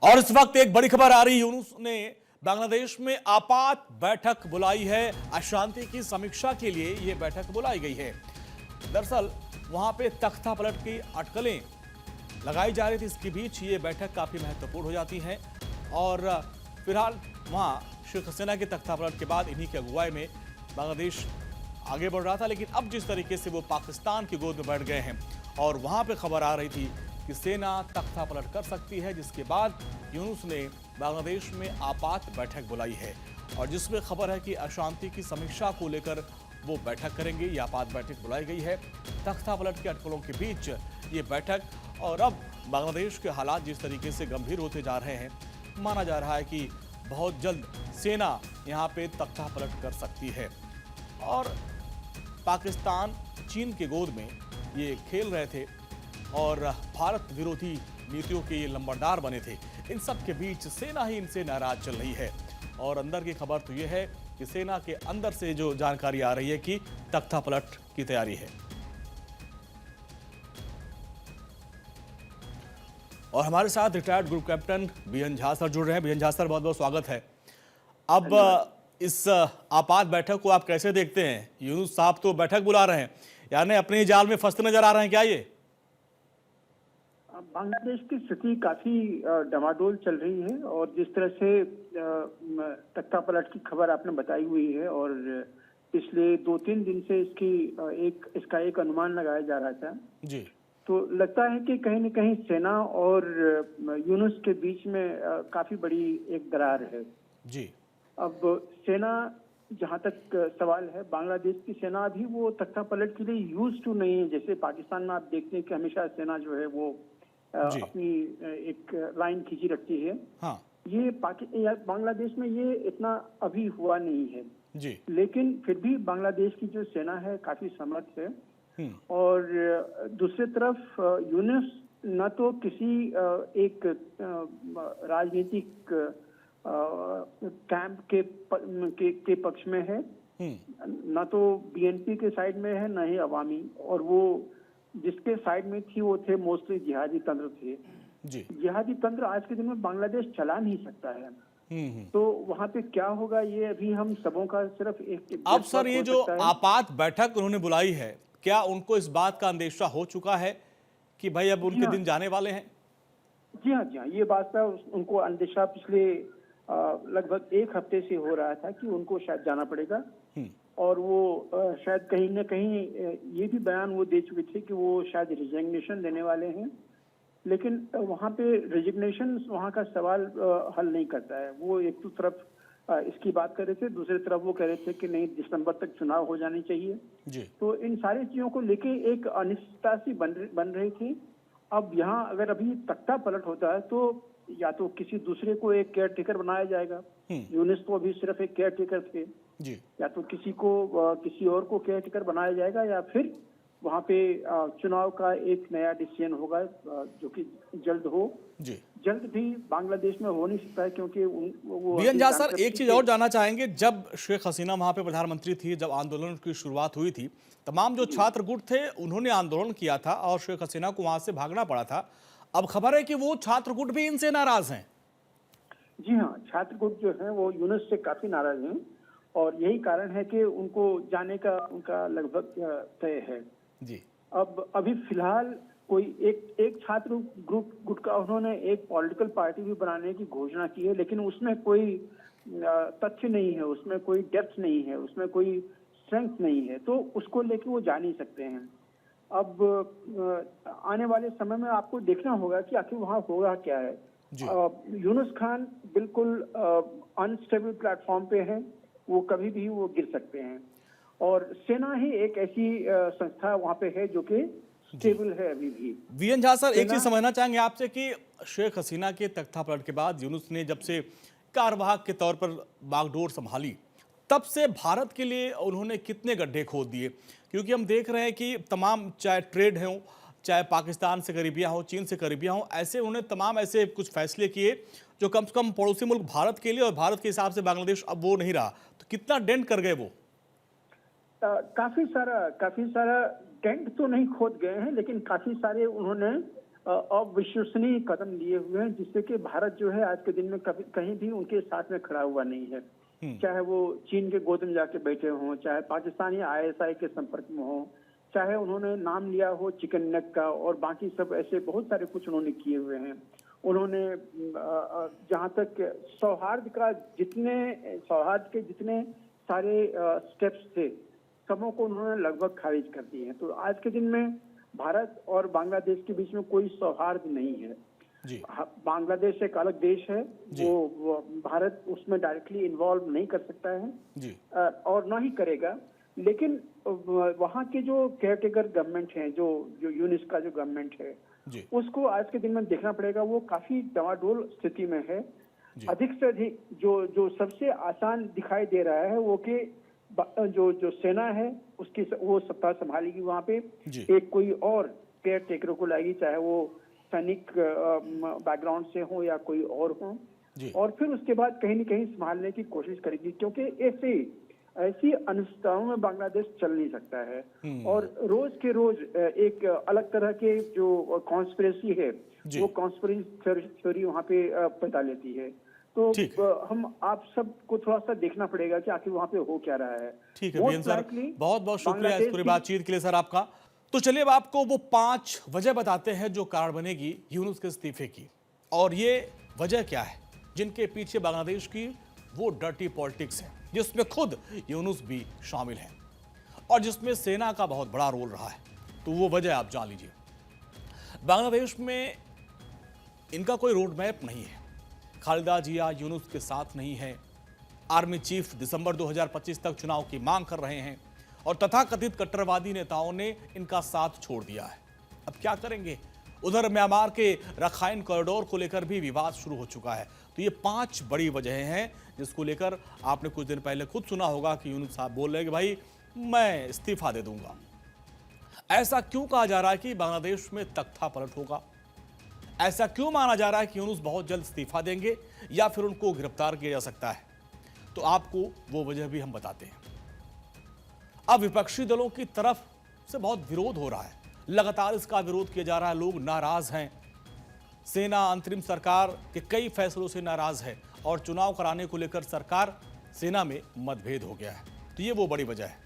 और इस वक्त एक बड़ी खबर आ रही है, यूनुस ने बांग्लादेश में आपात बैठक बुलाई है। अशांति की समीक्षा के लिए यह बैठक बुलाई गई है। दरअसल वहां पे तख्ता पलट की अटकलें लगाई जा रही थी। इसके बीच ये बैठक काफी महत्वपूर्ण हो जाती है और फिलहाल वहां शेख हसीना के तख्ता पलट के बाद इन्हीं की अगुवाई में बांग्लादेश आगे बढ़ रहा था, लेकिन अब जिस तरीके से वो पाकिस्तान की गोद में बैठ गए हैं और वहां पे खबर आ रही थी कि सेना तख्ता पलट कर सकती है, जिसके बाद यूनुस ने बांग्लादेश में आपात बैठक बुलाई है और जिसमें खबर है कि अशांति की समीक्षा को लेकर वो बैठक करेंगे। ये आपात बैठक बुलाई गई है तख्ता पलट के अटकलों के बीच ये बैठक। और अब बांग्लादेश के हालात जिस तरीके से गंभीर होते जा रहे हैं, माना जा रहा है कि बहुत जल्द सेना यहाँ पे तख्ता पलट कर सकती है। और पाकिस्तान चीन के गोद में ये खेल रहे थे और भारत विरोधी नीतियों के ये लंबरदार बने थे। इन सब के बीच सेना ही इनसे नाराज चल रही है और अंदर की खबर तो ये है कि सेना के अंदर से जो जानकारी आ रही है कि तख्ता पलट की तैयारी है। और हमारे साथ retired group captain BN Jha sir जुड़ रहे हैं। बीएन झा सर, बहुत बहुत स्वागत है। अब इस आपात बैठक को आप कैसे देखते हैं? यूनुस साहब तो बैठक बुला रहे हैं, यानी अपने ही जाल में फंसते नजर आ रहे हैं क्या? ये बांग्लादेश की स्थिति काफी डमाडोल चल रही है और जिस तरह से तख्ता पलट की खबर आपने बताई हुई है और पिछले 2-3 दिन से इसका एक अनुमान लगाया जा रहा था जी, तो लगता है कि कहीं न कहीं सेना और यूनुस के बीच में काफी बड़ी एक दरार है जी। अब सेना, जहां तक सवाल है, बांग्लादेश की सेना अभी वो तख्ता पलट के लिए यूज टू नहीं है। जैसे पाकिस्तान में आप देखते हैं कि हमेशा सेना जो है वो अपनी एक लाइन खींची रखती है। हाँ। ये बांग्लादेश में ये इतना अभी हुआ नहीं है जी। लेकिन फिर भी बांग्लादेश की जो सेना है काफी समर्थ है और दूसरी तरफ यूनुस न तो किसी एक राजनीतिक कैंप के पक्ष में है, न तो बीएनपी के साइड में है, न ही अवामी, और वो जिसके साइड में थी वो थे मोस्टली जिहादी तंत्र थे जी। जिहादी तंत्र आज के दिन में बांग्लादेश चला नहीं सकता है। तो वहां पे क्या होगा ये अभी हम सबों का सिर्फ एक अब सर, ये जो आपात बैठक उन्होंने बुलाई है, क्या उनको इस बात का अंदेशा हो चुका है कि भाई अब उनके दिन जाने वाले हैं? जी हाँ, ये बात का उनको अंदेशा पिछले लगभग 1 हफ्ते से हो रहा था कि उनको शायद जाना पड़ेगा और वो शायद कहीं न कहीं ये भी बयान वो दे चुके थे कि वो शायद रिजिग्नेशन देने वाले हैं। लेकिन वहाँ पे रिजिग्नेशन वहाँ का सवाल हल नहीं करता है। वो एक तो तरफ इसकी बात कर रहे थे, दूसरी तरफ वो कह रहे थे कि नहीं, दिसंबर तक चुनाव हो जाने चाहिए जी। तो इन सारी चीजों को लेके एक अनिश्चितता सी बन रही थी। अब यहाँ अगर अभी तख्ता पलट होता है तो या तो किसी दूसरे को एक केयर टेकर बनाया जाएगा। यूनुस तो अभी सिर्फ एक केयर टेकर थे जी। या तो किसी और को केयर टेकर बनाया जाएगा या फिर वहाँ पे चुनाव का एक नया डिसीजन होगा जो कि जल्द हो जी। जल्द भी बांग्लादेश में हो नहीं सकता है क्योंकि वो बीएन झा सर, एक चीज और जानना चाहेंगे। जब शेख हसीना वहाँ पे प्रधानमंत्री थी, जब आंदोलन की शुरुआत हुई थी, तमाम जो छात्र गुट थे उन्होंने आंदोलन किया था और शेख हसीना को वहां से भागना पड़ा था। अब खबर है कि वो छात्र गुट भी इनसे नाराज हैं। जी हाँ, छात्र गुट जो है वो यूनुस से काफी नाराज हैं और यही कारण है कि उनको जाने का उनका लगभग तय है जी। अब अभी फिलहाल कोई एक छात्र गुट का उन्होंने एक पॉलिटिकल पार्टी भी बनाने की घोषणा की है, लेकिन उसमें कोई तथ्य नहीं है, उसमें कोई डेप्थ नहीं है, उसमें कोई स्ट्रेंथ नहीं है, तो उसको लेके वो जा नहीं सकते हैं। अब आने वाले समय में आपको देखना होगा कि आखिर वहाँ होगा क्या है। यूनुस खान बिल्कुल अनस्टेबल प्लेटफॉर्म पे है, वो कभी भी वो गिर सकते हैं और सेना ही एक ऐसी संस्था वहाँ पे है जो कि स्टेबल है अभी भी। बीएन झा सर, एक चीज समझना चाहेंगे आपसे कि शेख हसीना के तख्ता पलट के बाद यूनुस ने जब से कार्यवाहक के तौर पर बागडोर संभाली, तब से भारत के लिए उन्होंने कितने गड्ढे खोद दिए? क्योंकि हम देख रहे हैं कि तमाम, चाहे ट्रेड हो, चाहे पाकिस्तान से करीबियाँ हो, चीन से करीबियाँ हो, ऐसे उन्होंने तमाम ऐसे कुछ फैसले किए जो कम से कम पड़ोसी मुल्क भारत के लिए, और भारत के हिसाब से बांग्लादेश अब वो नहीं रहा, तो कितना डेंट कर गए वो? काफी सारा डेंट तो नहीं खोद गए हैं, लेकिन काफी सारे उन्होंने अविश्वसनीय कदम लिए हुए हैं, जिससे कि भारत जो है आज के दिन में कहीं भी उनके साथ में खड़ा हुआ नहीं है। चाहे वो चीन के गोद में जाके बैठे हों, चाहे पाकिस्तानी आईएसआई के संपर्क में हो, चाहे उन्होंने नाम लिया हो चिकन नेक का, और बाकी सब ऐसे बहुत सारे कुछ उन्होंने किए हुए हैं। उन्होंने जहां तक सौहार्द के जितने सारे स्टेप्स थे, सबों को उन्होंने लगभग खारिज कर दिए हैं। तो आज के दिन में भारत और बांग्लादेश के बीच में कोई सौहार्द नहीं है जी। बांग्लादेश एक अलग देश है, वो भारत उसमें डायरेक्टली इन्वॉल्व नहीं कर सकता है जी। और ना ही करेगा। लेकिन वहाँ के जो केयरटेकर गवर्नमेंट है, जो यूनिस का जो गवर्नमेंट है, उसको आज के दिन में देखना पड़ेगा। वो काफी डवाडोल स्थिति में है। अधिक से अधिक जो सबसे आसान दिखाई दे रहा है वो कि जो सेना है उसकी वो सत्ता संभालेगी वहाँ पे, एक कोई और केयर टेकर को लाएगी, चाहे वो सैनिक बैकग्राउंड से हो या कोई और हो, और फिर उसके बाद कहीं न कहीं संभालने की कोशिश करेगी, क्योंकि ऐसी अनिश्चितताओं में बांग्लादेश चल नहीं सकता है। और रोज के रोज एक अलग तरह के जो कॉन्स्पिरेसी है, वो कॉन्स्पिरेसी थ्योरी वहाँ पे पैदा लेती है। तो हम आप सबको थोड़ा सा देखना पड़ेगा कि आखिर वहाँ पे हो क्या रहा है। ठीक है बीएन सर, बहुत बहुत शुक्रिया इस पूरी बातचीत के लिए सर आपका। तो चलिए अब आपको वो 5 वजह बताते हैं जो कारण बनेगी यूनुस के इस्तीफे की, और ये वजह क्या है जिनके पीछे बांग्लादेश की वो डर्टी पॉलिटिक्स है, जिसमें खुद यूनुस भी शामिल है और जिसमें सेना का बहुत बड़ा रोल रहा है। तो वो वजह आप जान लीजिए। बांग्लादेश में इनका कोई रोड मैप नहीं है। खालिदा जिया यूनुस के साथ नहीं है। आर्मी चीफ दिसंबर 2025 तक चुनाव की मांग कर रहे हैं और तथाकथित कट्टरवादी नेताओं ने इनका साथ छोड़ दिया है। अब क्या करेंगे? उधर म्यांमार के रखाइन कॉरिडोर को लेकर भी विवाद शुरू हो चुका है। तो ये 5 बड़ी वजहें हैं जिसको लेकर आपने कुछ दिन पहले खुद सुना होगा कि यूनुस साहब बोल रहे हैं कि भाई मैं इस्तीफा दे दूंगा। ऐसा क्यों कहा जा रहा है कि बांग्लादेश में तख्ता पलट होगा? ऐसा क्यों माना जा रहा है कि यूनुस बहुत जल्द इस्तीफा देंगे या फिर उनको गिरफ्तार किया जा सकता है? तो आपको वो वजह भी हम बताते हैं। अब विपक्षी दलों की तरफ से बहुत विरोध हो रहा है, लगातार इसका विरोध किया जा रहा है, लोग नाराज हैं। सेना अंतरिम सरकार के कई फैसलों से नाराज है और चुनाव कराने को लेकर सरकार सेना में मतभेद हो गया है। तो ये वो बड़ी वजह है।